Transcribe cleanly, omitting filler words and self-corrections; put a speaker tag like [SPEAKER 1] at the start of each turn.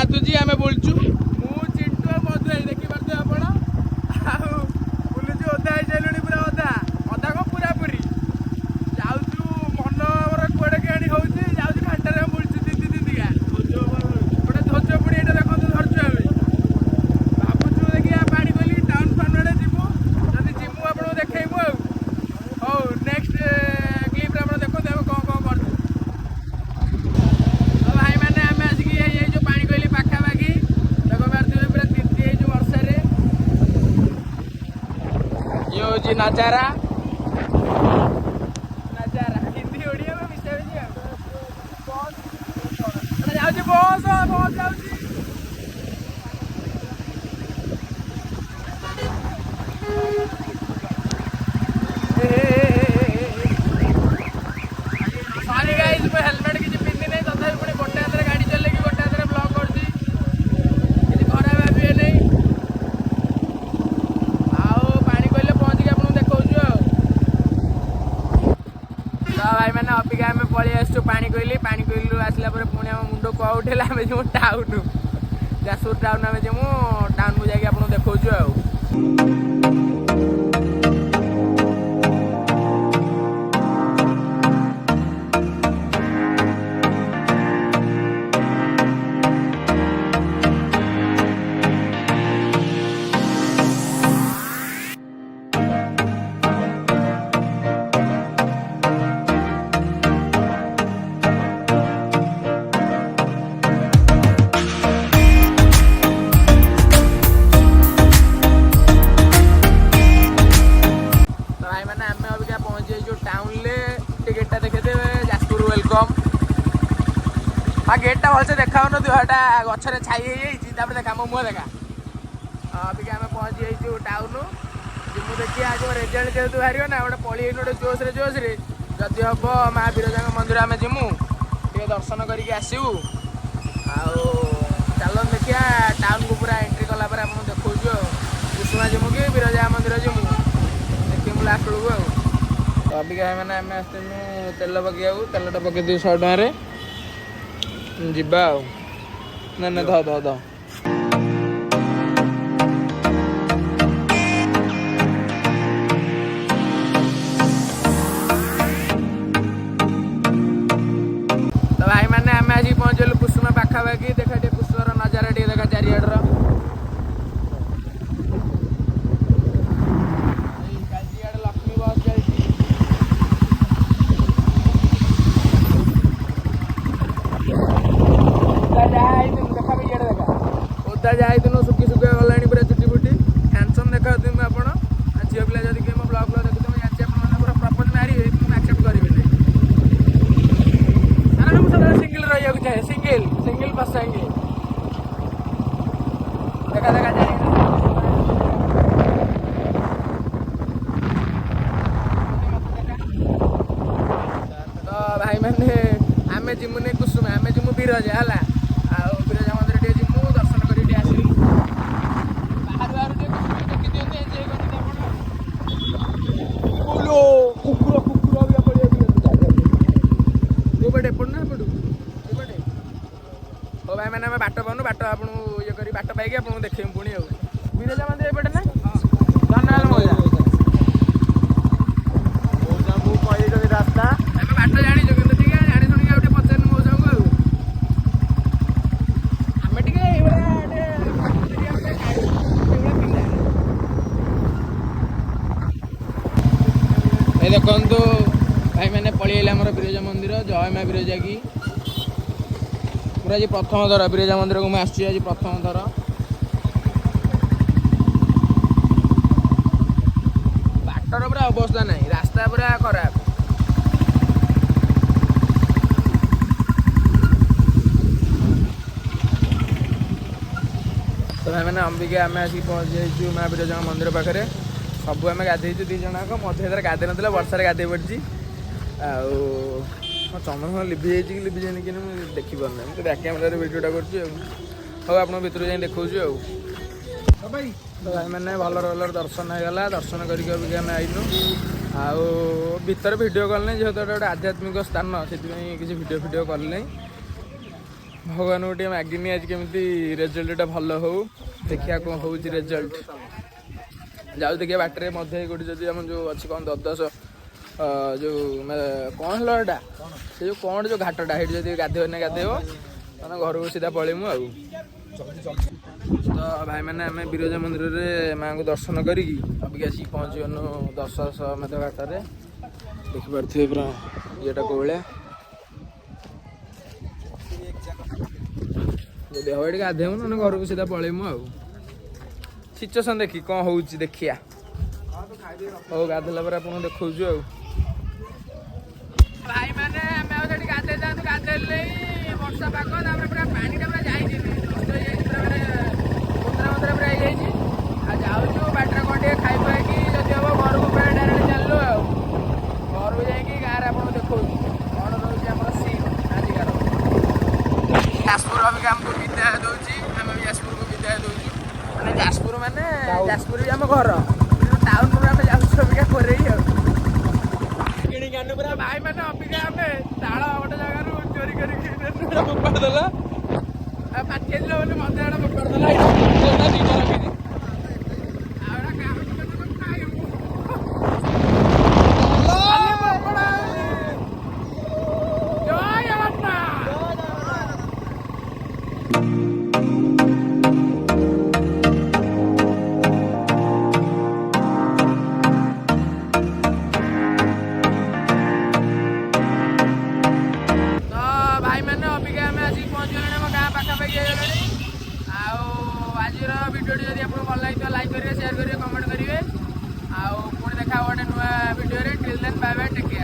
[SPEAKER 1] ଗାଧୁଛି ଆମେ ବୁଲୁଛୁ।
[SPEAKER 2] ମୁଁ ଚିଣ୍ଟୁ ମଧୁ ଦେଖିପାରୁଥିବେ ଆପଣ ଆଉ ବୁଲୁଛୁ ଓଦା ହେଇସାରିଲୁଣି ପୁରା ଅଧା କଣ ପୁରାପୁରି ଯାଉଛୁ ମନ ଆମର କୁଆଡ଼େ କିଆଣି ହେଉଛି ଯାଉଛୁ ଘାଣ୍ଟାରେ ବୁଲୁଛୁ ଦିଦିକା ଗୋଟେ ଧ୍ୱଜ ପୁଣି ଏଇଟା ଦେଖନ୍ତୁ ଧରିଛୁ ଆମେ ଭାବୁଛୁ ଦେଖିଆ ପାଣି ଗଲି ଟାଉନ୍ ଫାଉନ୍ ଆଡ଼େ ଯିବୁ ଯଦି ଯିବୁ ଆପଣଙ୍କୁ ଦେଖେଇବୁ ଆଉ ହଉ ନେକ୍ସଟ କ୍ଲିପ୍ରେ ଆପଣ ଦେଖନ୍ତୁ ଆମେ କ'ଣ କରୁଛୁ। ଆଉ ଭାଇମାନେ ଆମେ ଆସିକି ଏଇ ଯେଉଁ ପାଣି କୋଇଲି ପାଖାପାଖି ଦେଖପାରୁଥିବେ ପୁରା ତିନ୍ତି ହେଇଛୁ ବର୍ଷାରେ
[SPEAKER 1] ଇଏ ହେଉଛି ନଜାରା।
[SPEAKER 2] ହିନ୍ଦୀ ଓଡ଼ିଆ ମିଶାମିଶି ଆଉ ଯାଉଛି ବସ୍ ଯାଉଛି। ସରି ଗାଇସ୍ ମୁଁ ହେଲମେଟ୍ କିଛି ପିନ୍ଧିନି ତଥାପି ପୁଣି ଗୋଟେ ହାତରେ ଗାଡ଼ି ଚଲେଇକି ଗୋଟେ ହାତରେ ବ୍ଲଗ୍ କରୁଛି କିଛି ଖରାପ ଭାବିବେ ନାହିଁ। ଆଉ ପାଣି କହିଲେ ପହଞ୍ଚିକି ଆପଣଙ୍କୁ ଦେଖାଉଛୁ ଆଉ ତ ଭାଇମାନେ ଅବିକା ଆମେ ପଳେଇ ଆସିଛୁ ପାଣି କୋଇଲିରୁ ଆସିଲା ପରେ ପୁଣି ଆମ ମୁଣ୍ଡ କୁଆ ଉଠେଇଲା ଆମେ ଯିବୁ ଟାଉନ୍ ଯାଜପୁର ଟାଉନ୍ ଆମେ ଯିବୁ ଟାଉନ୍କୁ ଯାଇକି ଆପଣଙ୍କୁ ଦେଖାଉଛୁ ଆଉ। हाँ गेटा भलसे देखा होटा गचरे छाई हो देखा मो मुह देखा अबिका आम पहुँची जाइए टाउन जिमु देखिए आज रेजल्ट जेहतु बाहर ना गोटे पलि गोटे जोश्रे जदि हम माँ विरजा मंदिर आम जिमु टे दर्शन करके आसबू आल देखिया टाउन को पूरा एंट्री कला आप देखा कुसुमा जिमु कि विरजा मंदिर जिमु देखिए लास्ट बेलू अबिका मैंने आम आसू तेल पकड़ तेलटा पकड़ 100 टकर ଯିବା ଆଉ ନା ଧ ତ ଭାଇମାନେ ଆମେ ଆସିକି ପହଞ୍ଚିଲୁ କୁସୁମା ପାଖାପାଖି ଦେଖା ଟିକେ କୁସୁମାର ନଜାରା ଟିକେ ଦେଖା ଚାରିଆଡ଼ର ଲକ୍ଷ୍ମୀ ବସ୍ ଯାଇଛି। ओदा जाइदिन सुखी सुखा गला पूरा चुटी फुटी हैंडसम देखा आपण झील पिला जब कि ब्लग देखते मुझे पूरा प्रपोज मारे एक्सेप्ट करेंगे कारण मुझे सिंगल रहा चाहे सिंगल पसाएंगे देखा देखा जाए तो भाई मैंने आम जिमुने कुसुमा आम जिमु विरजा है विरजा मंदिर टे जिमु दर्शन कर आसलु बाहर बाहर देखी दिखते एंजय बोलो कुकुर भी पड़े ना एपटू ओ भाई मैंने बाट पाऊँ बाट आप ये कर बाट पाई आपको देखे पुणी विरजा मंदिर एपटे ना धन्यवाद मौजा कहली रास्ता बाट जानी देखु भाई मैंने पलैला आम विरजा मंदिर जय माँ विरजा की पूरा जी प्रथम थर विरजा मंदिर को मुझे आज प्रथम थर बाटर पूरा अवस्था ना रास्ता पूरा खराब तो भाई मैंने अंबिका आम आसिक पहुँच जाइए माँ विरजा मंदिर पाखे सब आम गाधेचु दी जन मध्य गाधे ना वर्षा गाधे पड़ी चंद्रमा लिभि जाइए कि लिभि जाए कि देखी पार ना बैक कैमेरा भिडियोटा कर आप भर जाए देखा तो भाई मैंने भलर भलर दर्शन होगा दर्शन करके आम आईनु आउ भर भिड कल नहीं जेहतु गोटे आध्यात्मिक स्थान से किसी भिड कल नहीं
[SPEAKER 1] ଭଗବାନଙ୍କୁ ଟିକେ ମାଗିନି ଆଜି କେମିତି ରେଜଲ୍ଟଟା ଭଲ ହଉ। ଦେଖିବା କ'ଣ ହେଉଛି ରେଜଲ୍ଟ। ଯାଉ ଦେଖିବା ବାଟରେ ମଧ୍ୟ କୋଉଠି ଯଦି ଆମ ଯେଉଁ ଅଛି କ'ଣ ଦଦଶ ଯେଉଁ କ'ଣ ହେଲା ଏଇଟା ସେ ଯେଉଁ କ'ଣ ଯେଉଁ ଘାଟଟା ସେଇଠି ଯଦି ଗାଧେଇବ ମାନେ ଘରକୁ ସିଧା ପଳେଇମୁ ଆଉ। ତ ଭାଇମାନେ ଆମେ ବିରଜା ମନ୍ଦିରରେ ମାଆଙ୍କୁ ଦର୍ଶନ କରିକି ଅବିକା ଆସିକି ପହଞ୍ଚିଗଲୁ ଦଶାଶ୍ୱମେଧ ଘାଟରେ। ଦେଖିପାରୁଥିବେ ପୁରା ଇଏଟା କୋଉ ଭଳିଆ। ଯଦି ହବ ଏଠି ଗାଧେଇମୁ ନହେଲେ ଘରକୁ ସିଧା ପଳେଇମୁ ଆଉ। ସିଚୁଏସନ୍ ଦେଖି କ'ଣ ହେଉଛି ଦେଖିଆ। ହଉ ଗାଧେଇଲା ପରେ ଆପଣଙ୍କୁ ଦେଖାଉଛୁ ଆଉ।
[SPEAKER 2] ଭାଇମାନେ ଆମେ ଆଉ ସେଠି ଗାଧେଇ ଯାଆନ୍ତୁ ଗାଧେଇଲେ ବର୍ଷା ପାଗ ତାପରେ ପୁରା ପାଣିଟା ପୁରା ଯାଇଛି ନଷ୍ଟ ହେଇଯାଇଛି ପୁରା ମାନେ କୋତରା ପୁରା ହେଇଯାଇଛି। ଆଉ ଯାଉଛୁ ବାଟରେ କ'ଣ ଟିକେ ଖାଇ ପାଇକି ଯଦି ହବ ଘରକୁ ପୁରା ଡାଇରେକ୍ଟ ଚାଲିଲୁ ଆଉ। ଘରକୁ ଯାଇକି ଗାଁରେ ଆପଣଙ୍କୁ ଦେଖାଉଛୁ କ'ଣ ରହୁଛି ଆମର ସିନ୍ ଆଜିକାର। ଯାଜପୁର ଅବିକା ଆମକୁ ବିଦାୟ ଦେଉଛି। ଆମେ ବି ଯାଜପୁରକୁ ବିଦାୟ ଦେଉଛୁ। ମାନେ ଯାଜପୁର ବି ଆମ ଘର କିନ୍ତୁ ଟାଉନରୁ ଆମେ ଯାଉଛୁ ଅବିକା କୋରେଇ ଆଉ। କିଣିକି ଆଣୁ ପୁରା ଭାଇମାନେ ଅବିକା ଆମେ ତାଳ ଗୋଟେ ଜାଗାରୁ ଚୋରି କରିକି ଫୋପାଡ଼ି ଦେଲା ପାଚିଲ ବୋଲି ମତେ ଏଇଟା ଫୋପାଡ଼ି ଦେଲା। ଦିଟା ରଖିଛି ଆଉ ଏଇଟା କାହାକୁ ଖାଇବୁ। ଜୟ ଜଗନ୍ନାଥ। ଆଉ ଆଜିର ଭିଡ଼ିଓଟି ଯଦି ଆପଣଙ୍କୁ ଭଲ ଲାଗିଥିବ ଲାଇକ୍ କରିବେ, ସେୟାର କରିବେ, କମେଣ୍ଟ କରିବେ। ଆଉ ପୁଣି ଦେଖା ହେବ ଗୋଟେ ନୂଆ ଭିଡ଼ିଓରେ। Till then bye bye, take care.